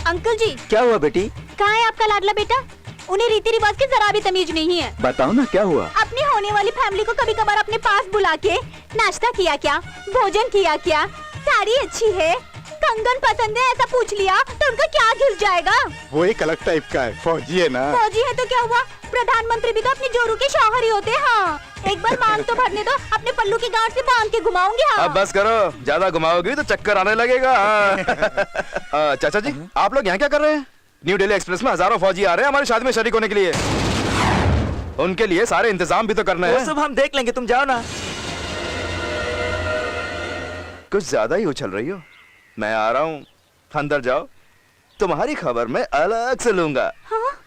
Uncle जी। क्या हुआ बेटी? कहाँ है आपका लाडला बेटा? उन्हें रीति रिवाज की जरा भी तमीज नहीं है। बताओ ना क्या हुआ? अपनी होने वाली फैमिली को कभी कभार अपने पास बुला के नाश्ता किया क्या, भोजन किया क्या, साड़ी अच्छी है, कंगन पसंद है, ऐसा पूछ लिया तो उनका क्या घिस जाएगा? वो एक अलग टाइप का है, फौजी है ना। फौजी है तो क्या हुआ, प्रधानमंत्री भी तो अपनी जोरू के शौहर ही होते हैं। हाँ, एक बार मांग तो भरने दो, अपने पल्लू की गांठ से बांध के घुमाऊंगी। हाँ। अब बस करो, ज्यादा घुमाओगी तो चक्कर आने लगेगा। चाचा जी, आप लोग यहाँ क्या कर रहे हैं? न्यू दिल्ली एक्सप्रेस में हजारों फौजी आ रहे हैं हमारी शादी में शरीक होने के लिए। उनके लिए सारे इंतजाम भी तो करने हैं। वो सब हम देख लेंगे, तुम जाओ ना। कुछ ज्यादा ही उछल रही हो। मैं आ रहा हूँ, अंदर जाओ, तुम्हारी खबर मैं अलग से लूंगा। हाँ?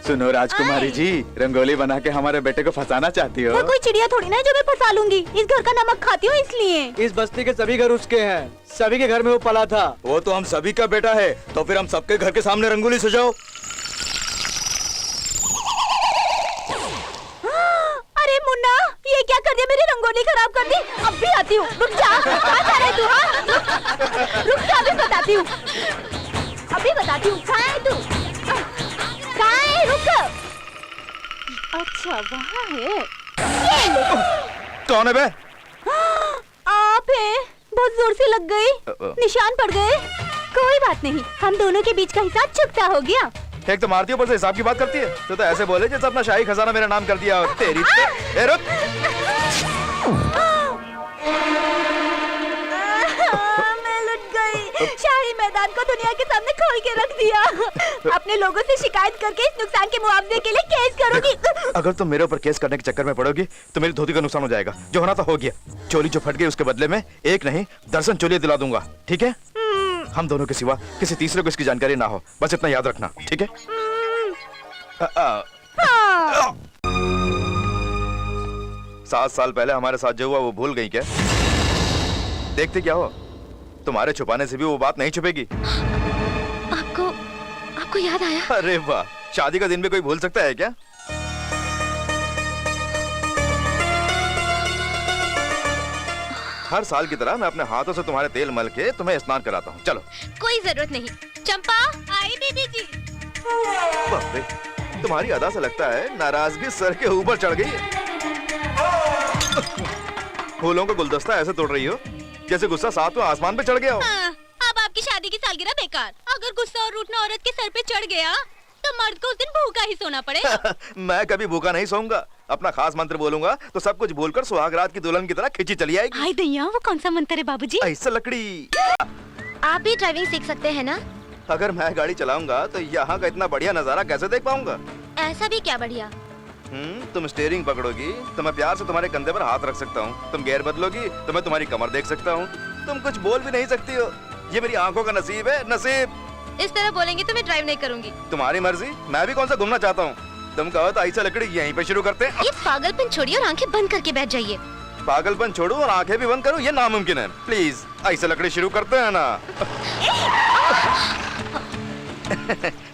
सुनो राजकुमारी जी, रंगोली बना के हमारे बेटे को फंसाना चाहती हो? मैं कोई चिड़िया थोड़ी ना जो मैं फंसा लूंगी। इस घर का नमक खाती हूँ इसलिए। इस बस्ती के सभी घर उसके हैं, सभी के घर में वो पला था। वो तो हम सभी का बेटा है, तो फिर हम सबके घर के सामने रंगोली सजाओ। अरे मुन्ना, ये क्या कर दिया, मेरी रंगोली खराब कर दी। अब भी आती हूँ, रुक जा। कहाँ जा रहे तू? हाँ? रुक जा, अभी बताती हूँ, अभी बताती हूँ। कहाँ है तू? कहाँ है? रुक। अच्छा वहाँ है। ये ले। कौन है बे? आप है। बहुत जोर से लग गई, निशान पड़ गए। कोई बात नहीं, हम दोनों के बीच का हिसाब चुकता हो गया। एक तो मारती हो, ऊपर से हिसाब की बात करती है। तो ऐसे बोले जैसे अपना शाही खजाना मेरा नाम कर दिया हो। तेरी ए रुक। मैं लुट गई। शाही मैदान को दुनिया के सामने खोल के रख दिया। अपने लोगों से शिकायत करके इस नुकसान के मुआवजे के लिए केस करूंगी। अगर तुम मेरे ऊपर केस करने के चक्कर में पड़ोगी तो मेरी धोती का नुकसान हो जाएगा। जो होना था हो गया। चोली जो फट गई उसके बदले में एक नहीं दर्जन चोलियां दिला दूंगा, ठीक है? हम दोनों के सिवा किसी तीसरे को इसकी जानकारी ना हो, बस इतना याद रखना, ठीक है? 7 साल पहले हमारे साथ जो हुआ वो भूल गई क्या? देखते क्या हो, तुम्हारे छुपाने से भी वो बात नहीं छुपेगी। आपको याद आया? अरे वाह, शादी का दिन भी कोई भूल सकता है क्या? हर साल की तरह मैं अपने हाथों से तुम्हारे तेल मल के तुम्हें स्नान कराता हूँ। चलो। कोई जरूरत नहीं। चंपा आई दीदी जी। बाप रे, तुम्हारी अदा से लगता है नाराजगी सर के ऊपर चढ़ गई है। फूलों का गुलदस्ता ऐसे तोड़ रही हो जैसे गुस्सा सातवें आसमान पे चढ़ गया हो। हाँ, अब आपकी शादी की सालगिरह बेकार। अगर गुस्सा और रूठना औरत के सर पे चढ़ गया तो मर्द को उस दिन भूखा ही सोना पड़ेगा। मैं कभी भूखा नहीं सोऊंगा। अपना खास मंत्र बोलूंगा तो सब कुछ भूलकर सुहागरात की दुल्हन की तरह खिंची चली आएगी। हाय दैया, वो कौन सा मंत्र है बाबूजी? ऐसा लकड़ी। आप भी ड्राइविंग सीख सकते हैं ना? अगर मैं गाड़ी चलाऊंगा तो यहाँ का इतना बढ़िया नजारा कैसे देख पाऊंगा? ऐसा भी क्या बढ़िया? तुम स्टीयरिंग पकड़ोगी तो मैं प्यार से तुम्हारे कंधे पर हाथ रख सकता हूँ। तुम गियर बदलोगी तो मैं तुम्हारी कमर देख सकता हूँ। तुम कुछ बोल भी नहीं सकती हो। ये मेरी आंखों का नसीब है, नसीब। इस तरह बोलेंगे तो मैं ड्राइव नहीं करूंगी। तुम्हारी मर्जी, मैं भी कौन सा घूमना चाहता हूँ। तुम कहो तो ऐसा लकड़ी यहीं पे शुरू करते हैं। ये पागलपन छोड़िए और आंखें बंद करके बैठ जाइए। पागलपन छोड़ू और आंखें भी बंद करूँ, ये नामुमकिन है। प्लीज ऐसा लकड़ी शुरू करते हैं ना।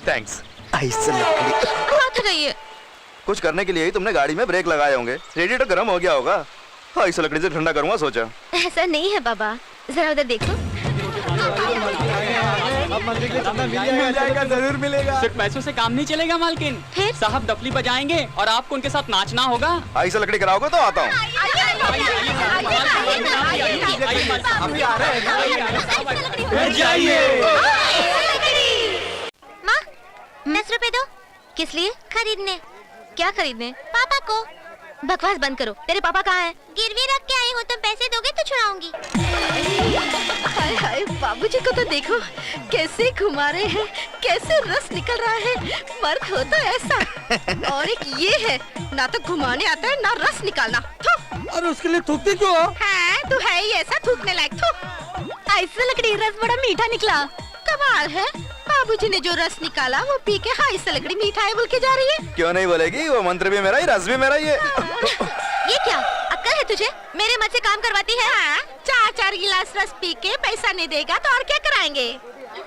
थैंक्स। ऐसा लकड़ी। हाथ लगाइए। कुछ करने के लिए ही तुमने गाड़ी में ब्रेक लगाए होंगे। रेडिएटर गर्म हो गया होगा। ऐसा लकड़ी से ठंडा करूँगा सोचा। ऐसा नहीं है बाबा, जरा उधर देखो। अब मंदिर के सामने मिल जाएगा, जरूर मिलेगा। सिर्फ पैसों से काम नहीं चलेगा मालकिन। फिर? साहब डफली बजाएंगे और आपको उनके साथ नाचना होगा। ऐसा लकड़ी कराओगे तो आता हूँ। अभी आ रहे हैं। जाइए। माँ, 10 रुपए दो। किस लिए? खरीदने। क्या खरीदने? पापा को। बकवास बंद करो। तेरे पापा कहाँ हैं? गिरवी रख के आई हूँ, तुम पैसे दोगे तो छुड़ाऊंगी। हाय हाय, बाबूजी को तो देखो कैसे घुमा रहे हैं, कैसे रस निकल रहा है। मर्द हो तो ऐसा। और एक ये है, ना तो घुमाने आता है ना रस निकालना। और उसके लिए थूकती क्यों हो? हाँ, तू है ही ऐसा थूकने लायक। ऐसा लकड़ी रस बड़ा मीठा निकला। कमाल है, बाबूजी ने जो रस निकाला वो पी के हाय से लकड़ी मीठा है बोल के जा रही है। क्यों नहीं बोलेगी? वो मंत्र भी मेरा ही, रस भी मेरा ही है। ये क्या अक्ल है तुझे? मेरे मत से काम करवाती है। हाँ, 4 गिलास रस पी के पैसा नहीं देगा तो और क्या कराएंगे?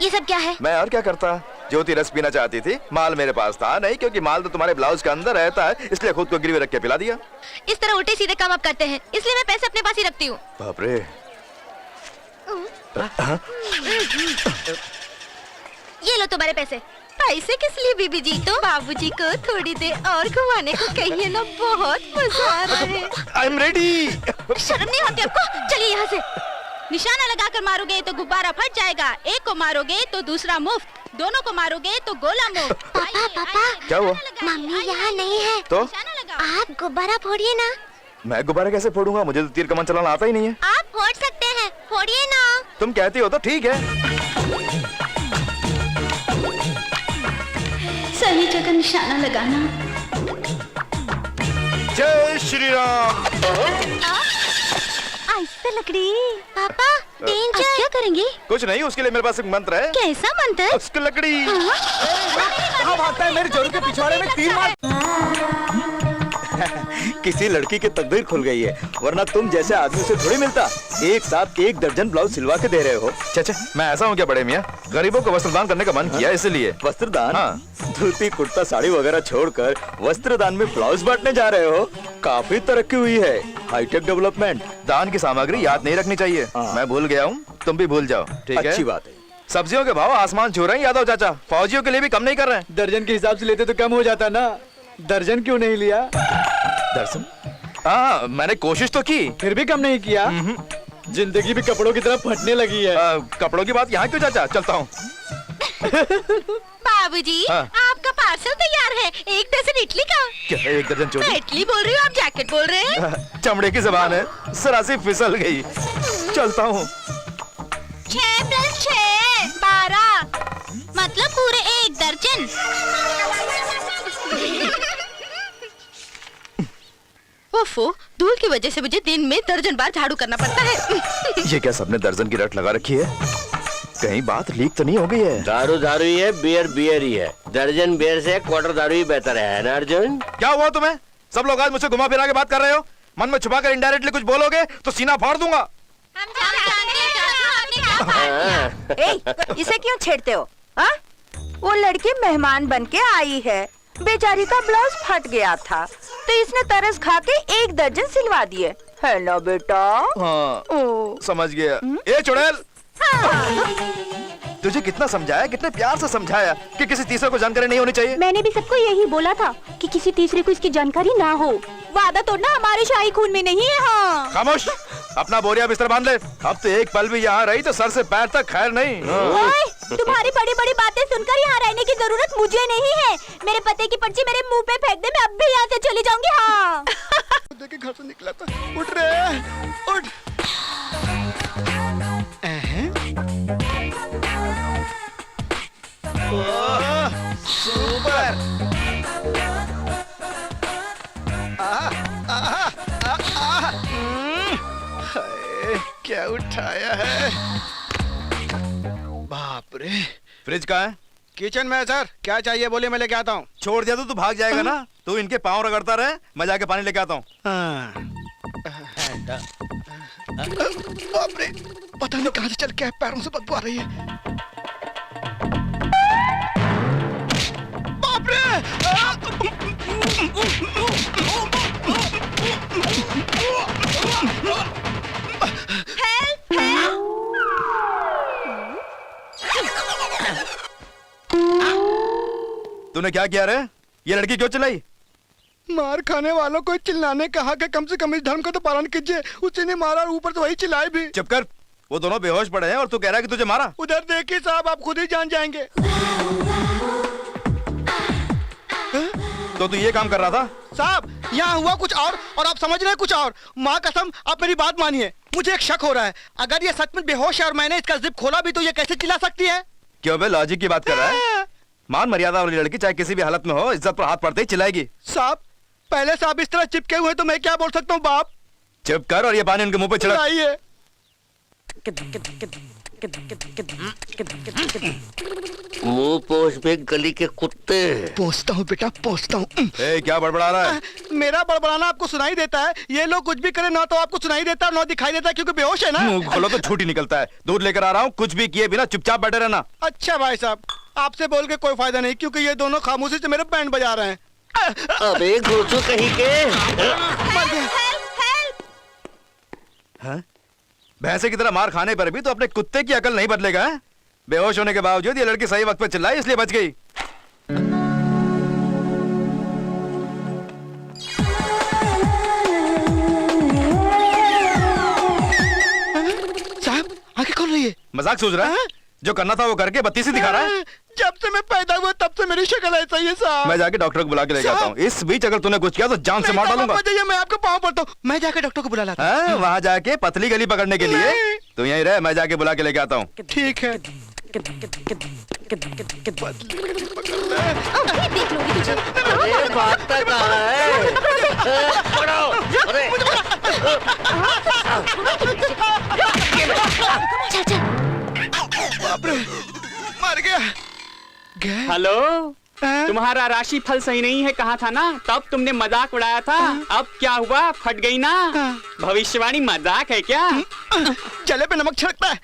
ये सब क्या है? मैं और क्या करता? ज्योति रस पीना चाहती थी, माल मेरे पास था नहीं, क्योंकि माल तो तुम्हारे ब्लाउज के अंदर रहता है, इसलिए खुद को गिरवी रख के पिला दिया। इस तरह उल्टे सीधे काम आप करते हैं, इसलिए मैं पैसे अपने पास ही रखती हूँ। बाप रे, ये लो तुम्हारे पैसे। पैसे किस लिए बीबी जी? तो बाबूजी को थोड़ी देर और घुमाने को कहिए ना, बहुत मजा आ रहा है। I am ready. शर्म नहीं होती आपको? चलिए यहाँ से। निशाना लगाकर मारोगे तो गुब्बारा फट जाएगा, एक को मारोगे तो दूसरा मुफ्त, दोनों को मारोगे तो गोला मुफ्त। पापा पापा, क्या हुआ? मम्मी यहाँ नहीं है तो निशाना लगाओ। आप गुब्बारा फोड़िए ना। मैं गुब्बारा कैसे फोड़ूंगा? मुझे तो तीर कमान चलाना आता ही नहीं है। आप फोड़ सकते हैं, फोड़िए ना। तुम कहती हो तो ठीक है। सही जगह निशाना लगाना। जय श्री राम। ऐसे लकड़ी। पापा डेंजर। क्या करेंगे? कुछ नहीं, उसके लिए मेरे पास एक मंत्र है। कैसा मंत्र? उसकी लकड़ी। कहाँ भागता है? मेरे जोरू के पिछवाड़े में तीर मार। किसी लड़की की तकदीर खुल गई है, वरना तुम जैसे आदमी से थोड़ी मिलता। एक साथ 1 दर्जन ब्लाउज सिलवा के दे रहे हो। चाचा, मैं ऐसा हूँ क्या बड़े मियाँ? गरीबों को वस्त्रदान करने का मन किया इसलिए। वस्त्रदान? हाँ। धोती कुर्ता साड़ी वगैरह छोड़कर वस्त्रदान में ब्लाउज बांटने जा रहे हो। काफी तरक्की हुई है, हाईटेक डेवलपमेंट। दान की सामग्री याद नहीं रखनी चाहिए। हाँ। मैं भूल गया हूँ, तुम भी भूल जाओ, ठीक है? अच्छी बात है। सब्जियों के भाव आसमान छू रहे हैं यादव चाचा। फौजियों के लिए भी कम नहीं कर रहे हैं। दर्जन के हिसाब से लेते तो कम हो जाता ना। दर्जन क्यों नहीं लिया? दर्शन? हाँ, मैंने कोशिश तो की। फिर भी कम नहीं किया। जिंदगी भी कपड़ों की तरह फटने लगी है। कपड़ों की बात यहाँ क्यों चाचा? चलता हूँ। बाबूजी, हाँ। आपका पार्सल तैयार है। 1 दर्जन इडली का। क्या 1 दर्जन मैं चोली? इडली बोल रही हूँ, आप जैकेट बोल रहे हैं। चमड़े की जबान है, सरासी फिसल गई। चलता हूँ। 6 + 6 = 12, मतलब पूरे 1 दर्जन। ओफो, धूल की वजह से मुझे दिन में दर्जन बार झाड़ू करना पड़ता है। ये क्या सबने दर्जन की रट लगा रखी है? कहीं बात लीक तो नहीं हो गई है? दारू दारू ही है, बियर बियर ही है। दर्जन बियर से क्वार्टर दारू ही बेहतर है ना अर्जुन? क्या हुआ तुम्हें? सब लोग आज मुझसे घुमा फिरा के बात कर रहे हो। मन में छुपा कर इनडायरेक्टली कुछ बोलोगे तो सीना फाड़ दूंगा। हम जानते हैं चाचू, आपने क्या हाँ। इसे क्यों छेड़ते हो? हाँ? वो लड़की मेहमान बन के आई है, बेचारी का ब्लाउज फट गया था तो इसने तरस खा के 1 दर्जन सिलवा दिए है ना बेटा? हाँ, ओ। समझ गया। ए चुड़ैल, तुझे कितना समझाया, कितने प्यार से समझाया कि किसी तीसरे को जानकारी नहीं होनी चाहिए। मैंने भी सबको यही बोला था कि किसी तीसरे को इसकी जानकारी ना हो। वादा तोड़ना हमारे शाही खून में नहीं है। हाँ। खामोश, अपना बोरिया बिस्तर बांध ले। अब तो एक पल भी यहाँ रही तो सर से पैर तक खैर नहीं। ओए, तुम्हारी बड़ी बड़ी बातें सुनकर यहाँ रहने की जरूरत मुझे नहीं है। मेरे पते की पर्ची मेरे मुंह पे फेंक दे, मैं अब भी यहाँ से चली जाऊंगी। हाँ। देखिए घर से निकला था। उठ रे, उठ। सुपर। क्या उठाया है? बाप रे। फ्रिज कहाँ है? किचन में है सर। क्या चाहिए बोलिए, मैं लेके आता हूँ। छोड़ दिया तो तू भाग जाएगा ना। तू इनके पाँव रगड़ता रहे, मैं जाके पानी लेके आता हूँ। बाप रे, पता नहीं कहाँ से चल के पैरों से बदबू आ रही है। बाप रे। तूने क्या किया रे? ये लड़की क्यों चिल्लाई? मार खाने वालों को चिल्लाने कहा कि कम से कम इस धर्म का तो पालन कीजिए। उसी ने मारा और ऊपर से वही चिल्लाए भी। चुप कर, वो दोनों बेहोश पड़े हैं और तू कह रहा है कि तुझे मारा। उधर देखिए साहब, आप खुद ही जान जाएंगे। तो तू ये काम कर रहा था? साहब यहाँ हुआ कुछ और आप समझ रहे हैं कुछ और। माँ कसम, आप मेरी बात मानिए, मुझे एक शक हो रहा है। अगर ये सच में बेहोश है और मैंने इसका जिप खोला भी तो ये कैसे चिल्ला सकती है? क्यों बे, लॉजिक की बात कर रहा है? मान मर्यादा वाली लड़की चाहे किसी भी हालत में हो, इज्जत पर हाथ पड़ते ही चिल्लाएगी। साहब पहले से आप इस तरह चिपके हुए तो मैं क्या बोल सकता हूँ बाप? चुप कर और ये पानी उनके मुंह पे छिड़क। आइए। मुंह पोछ पे गली के कुत्ते। पोछता हूँ बेटा, पोछता हूँ। ए, क्या बड़बड़ा रहा है? मेरा बड़बड़ाना आपको सुनाई देता है। ये लोग कुछ भी करें ना तो आपको सुनाई देता है, ना दिखाई देता है, क्योंकि बेहोश है ना। मुंह खोलो तो छूट ही निकलता है। दूध लेकर आ रहा हूँ, कुछ भी किए बिना चुपचाप बैठे रहना। अच्छा भाई साहब, आपसे बोल के कोई फायदा नहीं, क्योंकि ये दोनों खामोशी से मेरे बैंड बजा रहे हैं। अबे घोचो कहीं के। हाँ? भैंसे की तरह मार खाने पर भी तो अपने कुत्ते की अकल नहीं बदलेगा हैं? बेहोश होने के बावजूद ये लड़की सही वक्त पे चिल्लाई इसलिए बच गई। साहब आंखें खोल रही है। मजाक सोच रहा है? जो करना था वो करके बत्तीसी दिखा रहा है। जब से मैं पैदा हुआ तब से मेरी शक्ल ऐसा ही है साहब। मैं जाके डॉक्टर को बुला के लेके आता हूँ। इस बीच अगर तूने कुछ किया तो जान से मार डालूंगा। मैं आपको पाँव पड़ता हूँ। मैं जाके डॉक्टर को बुला लाता हूँ। वहाँ जाके पतली गली पकड़ने के लिए तू यहीं रह, मैं जाके बुला के लेके आता हूँ। ठीक है। देख लूंगी तुझे। अरे भागता कहाँ है? पकड़ो! अरे! चल चल। बाप रे, मर गया। हेलो, तुम्हारा राशि फल सही नहीं है कहा था ना, तब तुमने मजाक उड़ाया था। अब क्या हुआ, फट गई ना। भविष्यवाणी मजाक है क्या? जले पे नमक छिड़कता है।